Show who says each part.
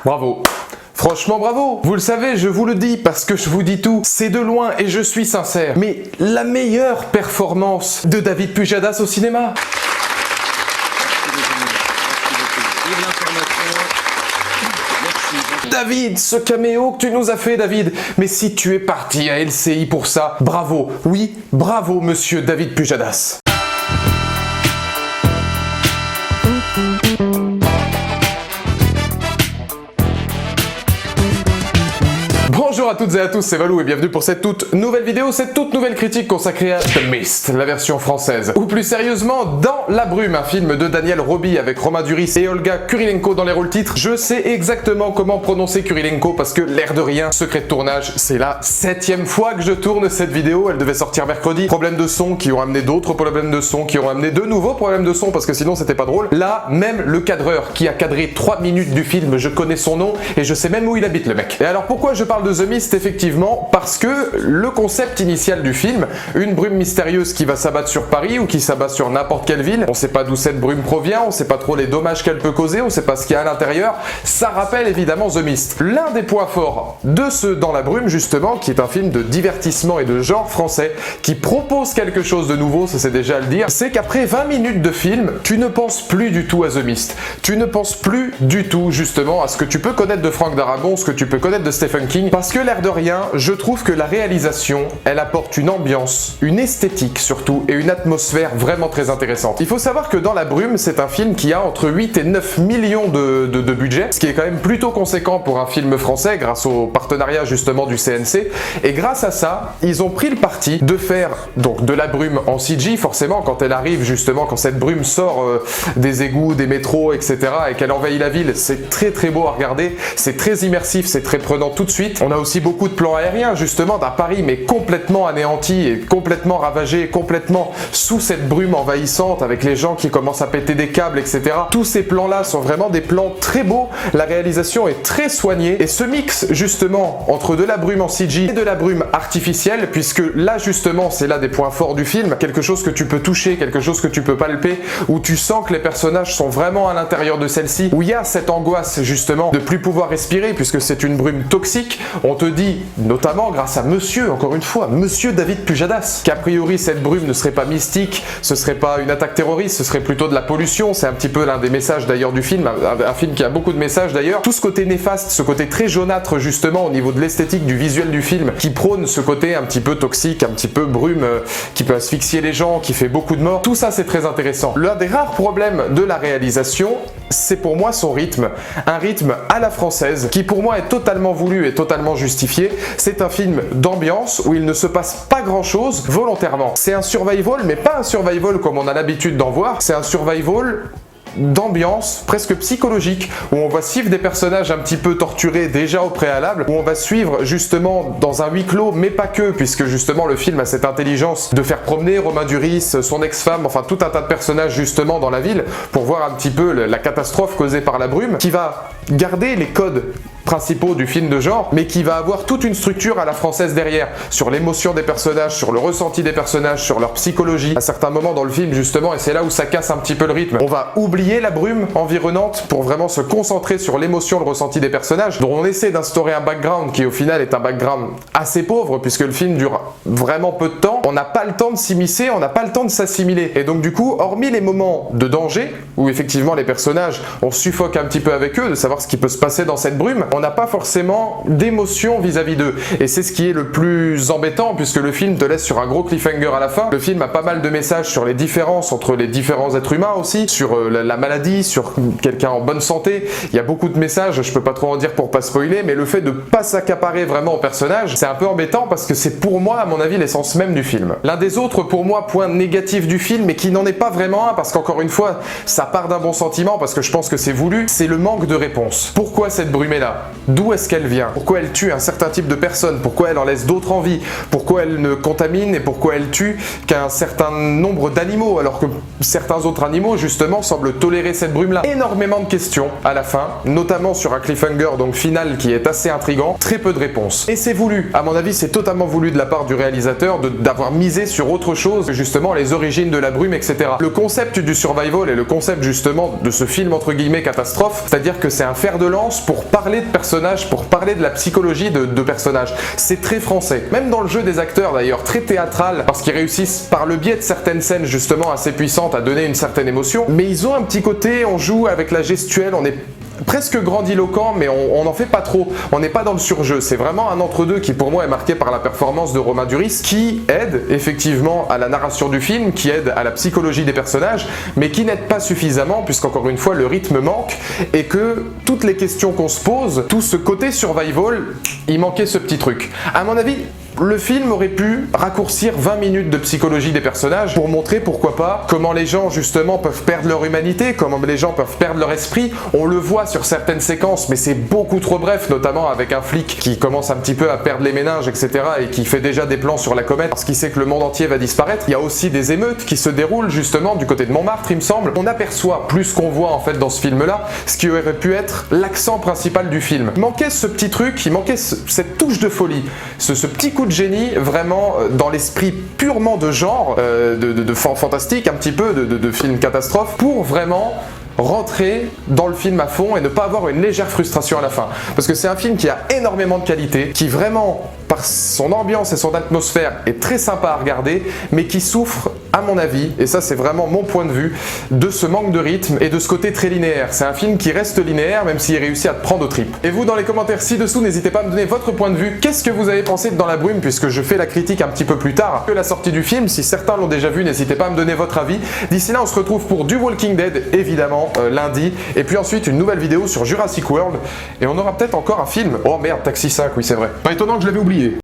Speaker 1: Bravo. Franchement bravo. Vous le savez, je vous le dis parce que je vous dis tout. C'est de loin et je suis sincère. Mais la meilleure performance de David Pujadas au cinéma. David, ce caméo que tu nous as fait, David. Mais si tu es parti à LCI pour ça, bravo. Oui, bravo, monsieur David Pujadas. Bonjour à toutes et à tous, c'est Valou et bienvenue pour cette toute nouvelle vidéo, cette toute nouvelle critique consacrée à The Mist, la version française. Ou plus sérieusement, Dans la brume, un film de Daniel Roby avec Romain Duris et Olga Kurylenko dans les rôles titres. Je sais exactement comment prononcer Kurylenko parce que l'air de rien, secret de tournage, c'est la 7e fois que je tourne cette vidéo, elle devait sortir mercredi. Problèmes de son qui ont amené d'autres problèmes de son, qui ont amené de nouveaux problèmes de son parce que sinon c'était pas drôle. Là, même le cadreur qui a cadré 3 minutes du film, je connais son nom et je sais même où il habite le mec. Et alors pourquoi je parle de The Mist? Effectivement parce que le concept initial du film, une brume mystérieuse qui va s'abattre sur Paris ou qui s'abat sur n'importe quelle ville, on sait pas d'où cette brume provient, on sait pas trop les dommages qu'elle peut causer, on sait pas ce qu'il y a à l'intérieur, ça rappelle évidemment The Mist. L'un des points forts de ce Dans la brume justement, qui est un film de divertissement et de genre français, qui propose quelque chose de nouveau, ça c'est déjà à le dire, c'est qu'après 20 minutes de film, tu ne penses plus du tout à The Mist. Tu ne penses plus du tout justement à ce que tu peux connaître de Frank Darabont, ce que tu peux connaître de Stephen King, parce que l'air de rien, je trouve que la réalisation, elle apporte une ambiance, une esthétique surtout, et une atmosphère vraiment très intéressante. Il faut savoir que Dans la brume, c'est un film qui a entre 8 et 9 millions de budget, ce qui est quand même plutôt conséquent pour un film français, grâce au partenariat justement du CNC, et grâce à ça, ils ont pris le parti de faire donc de la brume en CG, forcément, quand elle arrive justement, quand cette brume sort des égouts, des métros, etc., et qu'elle envahit la ville, c'est très très beau à regarder, c'est très immersif, c'est très prenant tout de suite. On a aussi beaucoup de plans aériens justement d'un Paris mais complètement anéanti et complètement ravagé, complètement sous cette brume envahissante avec les gens qui commencent à péter des câbles, etc. Tous ces plans là sont vraiment des plans très beaux, la réalisation est très soignée et ce mix justement entre de la brume en CG et de la brume artificielle, puisque là justement c'est là des points forts du film, quelque chose que tu peux toucher, quelque chose que tu peux palper, où tu sens que les personnages sont vraiment à l'intérieur de celle-ci, où il y a cette angoisse justement de plus pouvoir respirer puisque c'est une brume toxique. On te dit, notamment grâce à monsieur, encore une fois, monsieur David Pujadas, qu'a priori cette brume ne serait pas mystique, ce serait pas une attaque terroriste, ce serait plutôt de la pollution, c'est un petit peu l'un des messages d'ailleurs du film, un film qui a beaucoup de messages d'ailleurs, tout ce côté néfaste, ce côté très jaunâtre justement au niveau de l'esthétique, du visuel du film, qui prône ce côté un petit peu toxique, un petit peu brume, qui peut asphyxier les gens, qui fait beaucoup de morts, tout ça c'est très intéressant. L'un des rares problèmes de la réalisation, c'est pour moi son rythme, un rythme à la française, qui pour moi est totalement voulu et totalement justifié. C'est un film d'ambiance où il ne se passe pas grand chose volontairement. C'est un survival, mais pas un survival comme on a l'habitude d'en voir, c'est un survival d'ambiance presque psychologique où on va suivre des personnages un petit peu torturés déjà au préalable, où on va suivre justement dans un huis clos mais pas que, puisque justement le film a cette intelligence de faire promener Romain Duris, son ex-femme, enfin tout un tas de personnages justement dans la ville pour voir un petit peu la catastrophe causée par la brume, qui va garder les codes principaux du film de genre, mais qui va avoir toute une structure à la française derrière, sur l'émotion des personnages, sur le ressenti des personnages, sur leur psychologie, à certains moments dans le film justement, et c'est là où ça casse un petit peu le rythme. On va oublier la brume environnante pour vraiment se concentrer sur l'émotion, le ressenti des personnages, dont on essaie d'instaurer un background qui au final est un background assez pauvre, puisque le film dure vraiment peu de temps, on n'a pas le temps de s'immiscer, on n'a pas le temps de s'assimiler, et donc du coup, hormis les moments de danger, où effectivement les personnages, on suffoque un petit peu avec eux, de savoir ce qui peut se passer dans cette brume, on n'a pas forcément d'émotion vis-à-vis d'eux. Et c'est ce qui est le plus embêtant, puisque le film te laisse sur un gros cliffhanger à la fin. Le film a pas mal de messages sur les différences entre les différents êtres humains aussi, sur la maladie, sur quelqu'un en bonne santé. Il y a beaucoup de messages, je peux pas trop en dire pour pas spoiler, mais le fait de pas s'accaparer vraiment au personnage, c'est un peu embêtant parce que c'est pour moi, à mon avis, l'essence même du film. L'un des autres, pour moi, points négatifs du film, mais qui n'en est pas vraiment un, parce qu'encore une fois, ça part d'un bon sentiment, parce que je pense que c'est voulu, c'est le manque de réponse. Pourquoi cette brume est là? d'où est-ce qu'elle vient, pourquoi elle tue un certain type de personnes, pourquoi elle en laisse d'autres en vie, pourquoi elle ne contamine et pourquoi elle tue qu'un certain nombre d'animaux alors que certains autres animaux justement semblent tolérer cette brume-là. Énormément de questions à la fin, notamment sur un cliffhanger donc final qui est assez intriguant, très peu de réponses. Et c'est voulu, à mon avis c'est totalement voulu de la part du réalisateur d'avoir misé sur autre chose que justement les origines de la brume, etc. Le concept du survival et le concept justement de ce film entre guillemets catastrophe, c'est-à-dire que c'est un fer de lance pour parler de personnages, pour parler de la psychologie de personnages. C'est très français, même dans le jeu des acteurs d'ailleurs, très théâtral, parce qu'ils réussissent par le biais de certaines scènes justement assez puissantes à donner une certaine émotion, mais ils ont un petit côté, on joue avec la gestuelle, on est presque grandiloquent, mais on n'en fait pas trop, on n'est pas dans le surjeu, c'est vraiment un entre-deux qui pour moi est marqué par la performance de Romain Duris, qui aide effectivement à la narration du film, qui aide à la psychologie des personnages, mais qui n'aide pas suffisamment, puisqu'encore une fois le rythme manque, et que toutes les questions qu'on se pose, tout ce côté survival, il manquait ce petit truc. À mon avis, le film aurait pu raccourcir 20 minutes de psychologie des personnages pour montrer, pourquoi pas, comment les gens justement peuvent perdre leur humanité, comment les gens peuvent perdre leur esprit. On le voit sur certaines séquences, mais c'est beaucoup trop bref, notamment avec un flic qui commence un petit peu à perdre les méninges, etc. et qui fait déjà des plans sur la comète parce qu'il sait que le monde entier va disparaître. Il y a aussi des émeutes qui se déroulent justement du côté de Montmartre, il me semble. On aperçoit plus qu'on voit en fait dans ce film-là, ce qui aurait pu être l'accent principal du film. Il manquait ce petit truc, il manquait cette touche de folie, ce petit coup de génie vraiment dans l'esprit purement de genre, de fantastique, un petit peu de film catastrophe, pour vraiment rentrer dans le film à fond et ne pas avoir une légère frustration à la fin. Parce que c'est un film qui a énormément de qualité, qui vraiment, par son ambiance et son atmosphère, est très sympa à regarder, mais qui souffre, à mon avis, et ça c'est vraiment mon point de vue, de ce manque de rythme et de ce côté très linéaire. C'est un film qui reste linéaire, même s'il réussit à te prendre aux tripes. Et vous, dans les commentaires ci-dessous, n'hésitez pas à me donner votre point de vue. Qu'est-ce que vous avez pensé de Dans la brume, puisque je fais la critique un petit peu plus tard que la sortie du film. Si certains l'ont déjà vu, n'hésitez pas à me donner votre avis. D'ici là, on se retrouve pour du Walking Dead, évidemment, lundi, et puis ensuite une nouvelle vidéo sur Jurassic World, et on aura peut-être encore un film. Oh merde, Taxi 5, oui c'est vrai. Pas étonnant que je l'avais oublié.